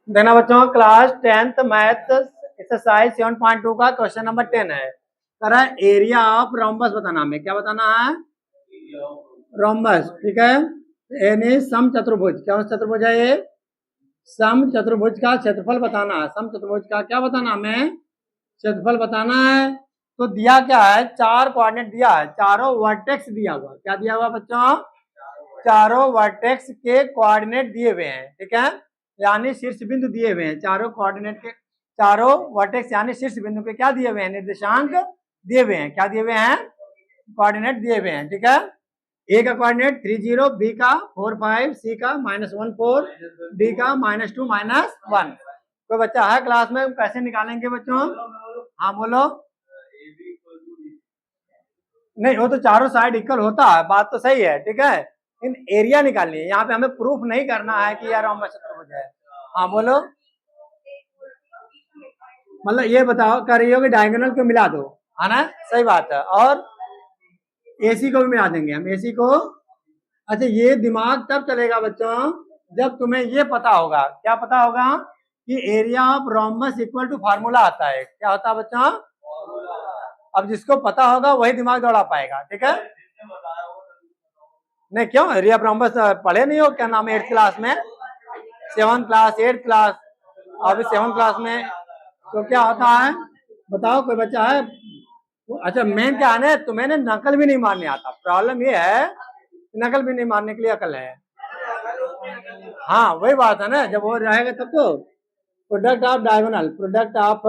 देखना बच्चों, class 10th math exercise 7.2 का क्वेश्चन नंबर 10 है। कह रहा है एरिया ऑफ रोम्बस बताना हमें। क्या बताना है? रोम्बस। ठीक है, यानी सम चतुर्भुज। क्या चतुर्भुज है ये? सम चतुर्भुज का क्षेत्रफल बताना है। सम चतुर्भुज का क्या बताना हमें? क्षेत्रफल बताना है। तो दिया क्या है? चार कोऑर्डिनेट दिया है, चारों वर्टेक्स दिया हुआ। क्या दिया हुआ बच्चों? चारों वर्टेक्स के कोऑर्डिनेट दिए हुए हैं। ठीक है, यानी शीर्ष बिंदु दिए हुए हैं। चारों कोऑर्डिनेट के, चारों वर्टेक्स यानी शीर्ष बिंदु के क्या दिए हुए हैं? निर्देशांक दिए हुए हैं। क्या दिए हुए हैं? कोऑर्डिनेट दिए हुए हैं। ठीक है, ए का कोऑर्डिनेट 30, बी का 45, सी का -14, डी का -2 -1। कोई बच्चा है क्लास में? कैसे निकालेंगे बच्चों? हाँ बोलो। नहीं, वो तो चारों साइड इक्वल होता है, बात तो सही है। ठीक है, इन एरिया निकालनी है। यहाँ पे हमें प्रूफ नहीं करना है कि यार रोम्बस चतुर्भुज है। हाँ बोलो। मतलब ये बताओ, कर रही हो कि डायगोनल को मिला दो, है ना? सही बात है। और एसी को भी मिला देंगे हम, एसी को। अच्छा, ये दिमाग तब चलेगा बच्चों जब तुम्हें ये पता होगा। क्या पता होगा? कि area of rhombus equal to formula आता है। क्या होता है बच्चों? अब जिसको पता होगा वही दिमाग दौड़ा पाएगा। ठीक है, नहीं क्यों? एरिया ऑफ रोम्बस पढ़े नहीं हो? क्या नाम है 8th क्लास में? 7th क्लास, 8th क्लास, अभी 7th क्लास में। तो क्या होता है बताओ, कोई बच्चा है? अच्छा, मेन क्या है ना, तुम्हें ना नकल भी नहीं मारने आता। प्रॉब्लम ये है, नकल भी नहीं मारने के लिए अकल है। हाँ वही बात है ना, जब वो रहेगा तब तो। Product of diagonal, product of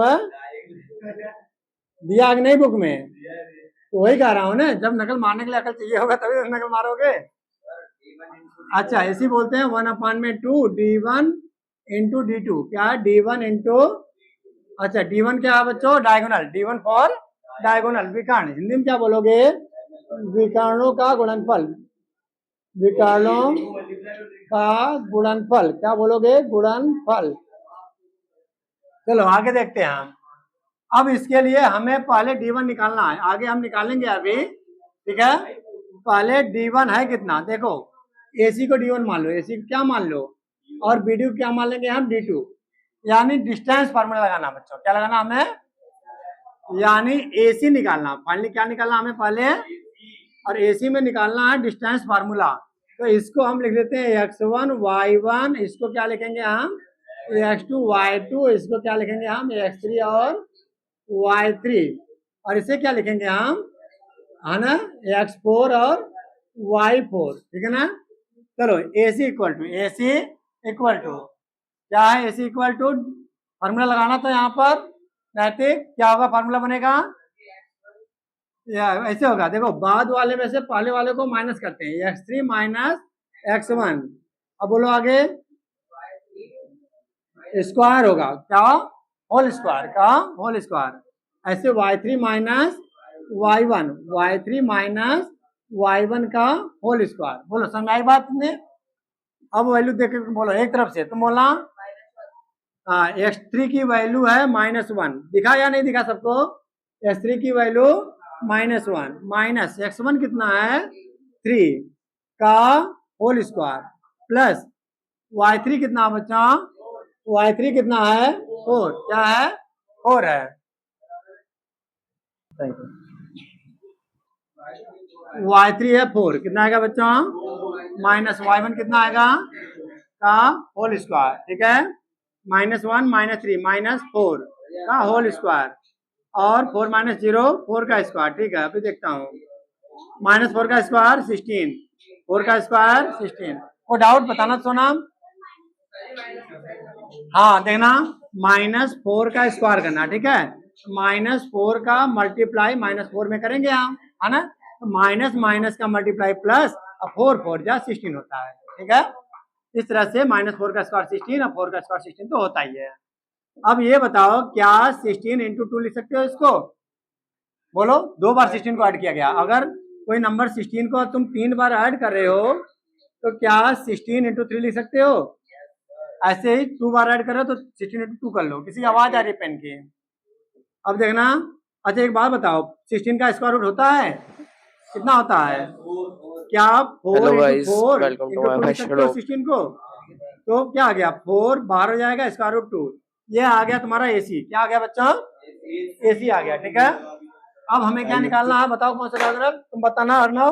दिया कि नहीं बुक में? तो वही कह रहा हूँ ना, जब नकल मारने के लिए अकल चाहिए होगा तभी तो नकल मारोगे। अच्छा, ऐसी बोलते हैं 1/2 D1 इंटू D2। क्या है? D1 इंटू, अच्छा D1 क्या है बच्चों? डायगोनल। D1 फॉर डायगोनल, विकर्ण। हिंदी में क्या बोलोगे? विकर्णों का गुणनफल। विकर्णों का गुणनफल। क्या बोलोगे? गुणनफल। चलो आगे देखते हैं हम। अब इसके लिए हमें पहले D1 निकालना है, आगे हम निकालेंगे अभी। ठीक है, पहले D1 है कितना देखो। AC को D1 मान लो, AC को क्या मान लो, और BD को क्या मान लेंगे हम? D2। यानी डिस्टेंस फार्मूला लगाना बच्चों। क्या लगाना हमें? यानी AC निकालना। फाइनली क्या निकालना हमें पहले? और AC में निकालना है डिस्टेंस फार्मूला। तो इसको हम लिख देते हैं x1 y1, इसको क्या लिखेंगे हम? x2 y2, इसको क्या लिखेंगे हम? x3 और y3। और इसे क्या लिखेंगे हम? है ना, x4 और y4। ठीक है ना? चलो, AC इक्वल टू क्या है? AC इक्वल टू फार्मूला लगाना था यहाँ पर। नैतिक क्या होगा? फार्मूला बनेगा या ऐसे होगा, देखो बाद वाले में से पहले वाले को माइनस करते हैं, x3 माइनस x1। अब बोलो आगे। स्क्वायर होगा क्या? होल स्क्वायर का होल स्क्वायर। ऐसे y3 minus y1, y3 minus y1 का होल स्क्वायर। बोलो समझ आई बात ने? अब वैल्यू देख के बोलो एक तरफ से, तुम बोला हाँ। x3 की वैल्यू है -1, दिखा या नहीं दिखा सबको? x3 की वैल्यू -1 माइनस x1 कितना है? 3 का होल स्क्वायर प्लस y3 कितना बच्चा? y3 कितना है? 4। क्या है? 4 है। y3 है 4, कितना आएगा बच्चा? माइनस y1 कितना आएगा? का होल स्क्वायर। ठीक है, -1 -3 -4 का होल स्क्वायर, और 4 - 0 4 का स्क्वायर। ठीक है, अभी देखता हूँ। -4 का स्क्वायर 16, 4 का स्क्वायर 16। को डाउट बताना सोना। हाँ देखना, -4 का स्क्वायर करना। ठीक है, -4 का मल्टीप्लाई -4 में करेंगे हम, है ना? माइनस माइनस का मल्टीप्लाई प्लस, और 4 4 जा 16 होता है। ठीक है, इस तरह से -4 का स्क्वायर 16 और 4 का स्क्वायर 16 तो होता ही है। अब ये बताओ, क्या 16 इंटू 2 लिख सकते हो इसको? बोलो, 2 बार 16 को ऐड किया गया। अगर कोई नंबर 16 को तुम 3 बार ऐड कर रहे हो तो क्या 16 इंटू 3 लिख सकते हो? ऐसे ही 2 बार ऐड कर रहे हो तो 16 इंटू 2 कर लो। किसी की आवाज आ रही है पेन की? अब देखना। अच्छा एक बात बताओ, 16 का स्क्वायर रूट होता है? कितना होता है? क्या 4 hello into guys, 4 welcome two into my 2 लिख सकते हो फर्स्ट 16 को? तो क्या आ गया 4 बाहर हो जाएगा स्क्वायर रूट 2। ये आ गया तुम्हारा एसी। क्या आ गया बच्चों? एसी आ गया। ठीक है, अब हमें क्या निकालना है बताओ? कौन सा डायग्राम तुम बताना अर्णव?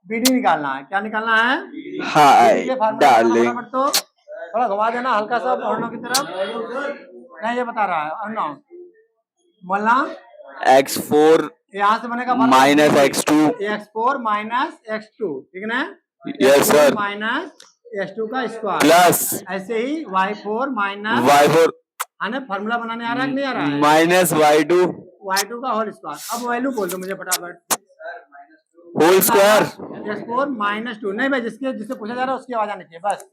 बीडी निकालना है। क्या निकालना है? हाय फार्मूला डार्लिंग। तो थोड़ा घुमा देना हल्का सा अर्णव की तरफ। नहीं ये बता रहा है अर्णव, बोलना x4 यहाँ से बनेगा minus x2। x4 minus x2, ठीक है ना? Yes sir. माइनस x2 का स्क्वायर प्लस ऐसे ही y4 माइनस y4 है ना? फार्मूला बनाने आ रहा है कि नहीं आ रहा है? माइनस y2 y2 का होल स्क्वायर। अब वैल्यू बोल दो मुझे फटाफट। Whole square. x4 minus 2। नहीं भाई, जिससे पूछा जा रहा है उसकी आवाज आनी चाहिए बस।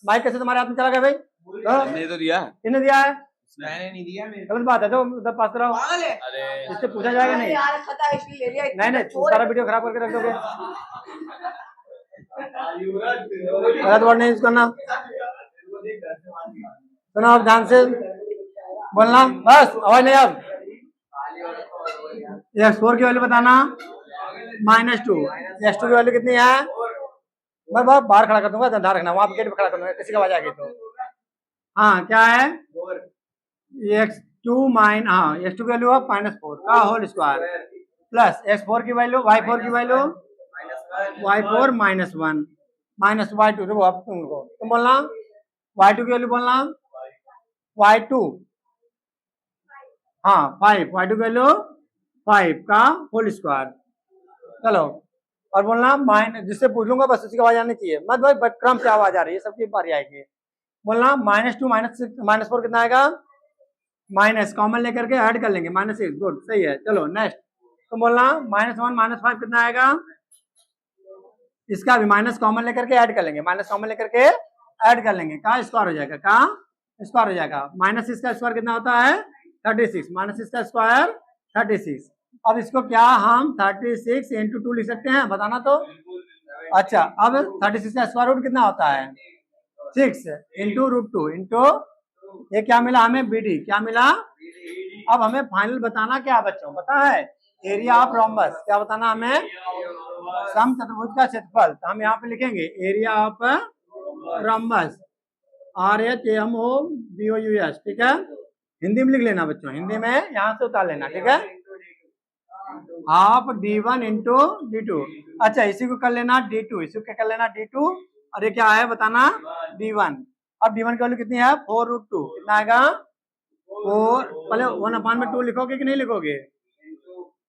माइक कैसे तुम्हारे हाथ में चला गया भाई? नहीं तो दिया, किसने दिया है? मैंने नहीं दिया। गलत बात है, तो उधर पास कराओ। अरे इससे पूछा जाएगा नहीं। नहीं नहीं, सारा वीडियो खराब करके रख दोगे। गलत वर्ड नहीं यूज करना। सुनो अब ध्यान से बोलना, बस आवाज नहीं। अब x4 की वैल्यू बताना -2। x2 की वैल्यू कितनी है? मैं बाहर खड़ा कर दूंगा, ध्यान रखना, वहां गेट पे खड़ा कर दूंगा, किसी का आवाज आ गई तो। हाँ क्या है? x2 x2 की वैल्यू है -4 का होल स्क्वायर प्लस x4 की वैल्यू y4 की वैल्यू y4 -1 माइनस y2। देखो अब तुम बोलना y2 की वैल्यू बोलना y2 हाँ 5, y2 की वैल्यू 5 का होल स्क्वायर। चलो और बोलना माइनस, जिससे पूछ लूंगा बस उसी की आवाज आनी चाहिए, मत भाई क्रम से आवाज आ रही है, सबकी बारी आएगी। बोलना -2 -4 कितना आएगा? माइनस कॉमन लेकर के ऐड कर लेंगे -6। गुड, सही है। चलो नेक्स्ट तो बोलना -1 -5 कितना आएगा? इसका भी माइनस कॉमन लेकर के ऐड कर लेंगे, माइनस कॉमन लेकर के ऐड कर लेंगे, का स्क्वायर हो जाएगा, का स्क्वायर हो जाएगा। -6 का स्क्वायर कितना होता है? 36। -6 का स्क्वायर 36। अब इसको क्या हम 36 इंटू 2 लिख सकते हैं? बताना तो। अच्छा, अब 36 का स्क्वायर रूट कितना होता है? 6 इंटू √2 इंटू ये क्या मिला हमें? बीडी। क्या मिला? अब हमें फाइनल बताना क्या बच्चों? पता है एरिया ऑफ रोम्बस। क्या बताना हमें? समचतुर्भुज का क्षेत्रफल। तो हम यहाँ पे लिखेंगे एरिया ऑफ रोम्बस, RHAMOBOUS। ठीक है, हिंदी में लिख लेना बच्चों, हिंदी में यहाँ से उतार लेना। ठीक है, हाफ D1 इंटू D2। अच्छा इसी को कर लेना D2, इसी को कर लेना D2, और ये क्या है बताना? D1। अब D1 की वैल्यू कितनी है? 4√2। कितना आएगा? 4 पहले 1/2 लिखोगे कि नहीं लिखोगे?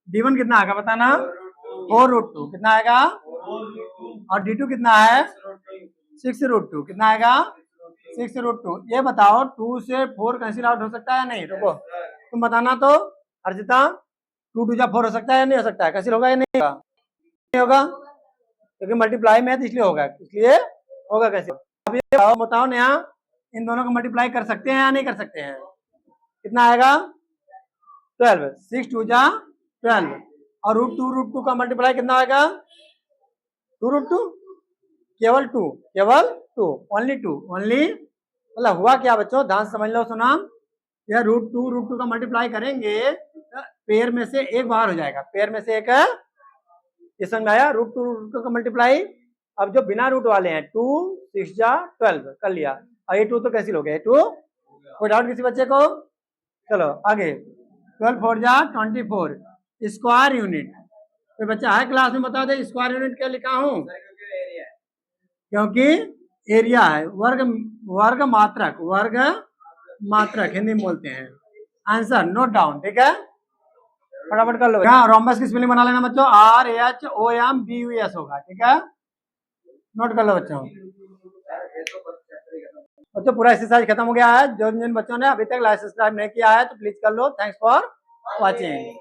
D1 कितना आएगा बताना? 4√2। कितना आएगा? और D2 कितना है? 6√2। कितना आएगा? 6√2। ये बताओ 2 से 4 कैंसिल आउट हो सकता है नहीं? रुको तुम बताना तो अर्जिता, 2 2 जा 4 हो सकता है या नहीं हो सकता है? कैंसिल होगा या नहीं होगा? नहीं होगा, क्योंकि मल्टीप्लाई में है तो इसलिए होगा, इसलिए होगा कैसे? अब ये बताओ नया, इन दोनों को मल्टीप्लाई कर सकते हैं या नहीं कर सकते हैं? कितना आएगा? 12। 6 2 जा 12, और √2 का मल्टीप्लाई कितना आएगा? 2√2, केवल 2, केवल 2, ओनली 2, ओनली। मतलब हुआ क्या बच्चों? ध्यान समझ लो। सुना, यह √2 का मल्टीप्लाई करेंगे तो पेयर में से एक बाहर हो जाएगा, पेयर में से एक। ये समझ में आया? √2 का मल्टीप्लाई। अब जो बिना रूट वाले हैं 2 6 जा 12 कर लिया, और ये 2 तो कैंसिल हो गया, 2। कोई डाउट किसी बच्चे को? चलो आगे, 12 4 जा 24 स्क्वायर यूनिट। तो बच्चा है क्लास में बता दे स्क्वायर यूनिट क्या लिखा हूँ? क्योंकि एरिया है, वर्ग मात्रक हिंदी में बोलते हैं। Answer note down. ठीक है, फटाफट कर लो। यहाँ रोम्बस की स्पेलिंग बना लेना बच्चों, RHOMBUS होगा। ठीक है, नोट कर लो बच्चों। बच्चों पूरा एक्सरसाइज खत्म हो गया है। जो जिन बच्चों ने अभी तक लाइक सब्सक्राइब नहीं किया है तो प्लीज कर लो। Thanks for watching.